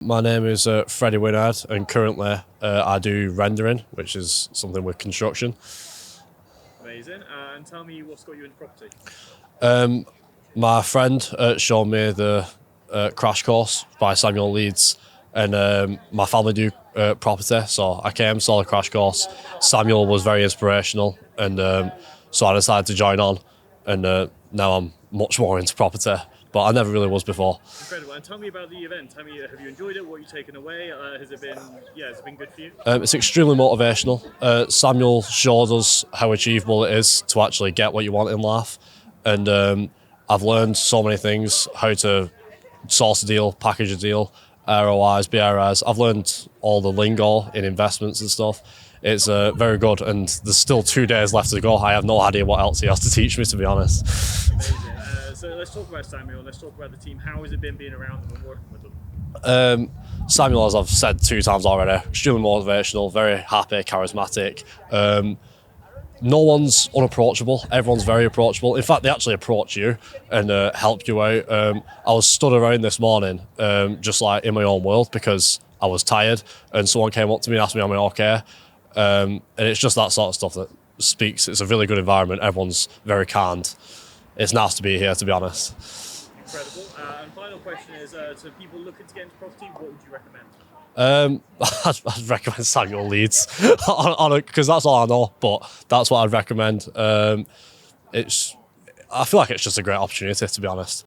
My name is Freddie Winnard, and currently I do rendering, which is something with construction. Amazing. And tell me what's got you into property? My friend showed me the crash course by Samuel Leeds, and my family do property, so I came, saw the crash course. Samuel was very inspirational, and so I decided to join on, and now I'm much more into property, but I never really was before. Incredible. And tell me about the event. Tell me, have you enjoyed it? What have you taken away? Has it been good for you? It's extremely motivational. Samuel showed us how achievable it is to actually get what you want in life, and I've learned so many things: how to source a deal, package a deal, ROIs, BRIs. I've learned all the lingo in investments and stuff. It's very good, and there's still 2 days left to go. I have no idea what else he has to teach me, to be honest. Amazing. So let's talk about Samuel. Let's talk about the team. How has it been being around them and working with them? Samuel, as I've said 2 times already, extremely motivational, very happy, charismatic. No one's unapproachable. Everyone's very approachable. In fact, they actually approach you and help you out. I was stood around this morning, just like in my own world, because I was tired, and someone came up to me and asked me, am I okay? And it's just that sort of stuff that speaks. It's a really good environment. Everyone's very kind. It's nice to be here, to be honest. Incredible. And final question is, to people looking to get into property, what would you recommend? I'd recommend Samuel Leeds, because that's all I know, but that's what I'd recommend. I feel like it's just a great opportunity, to be honest.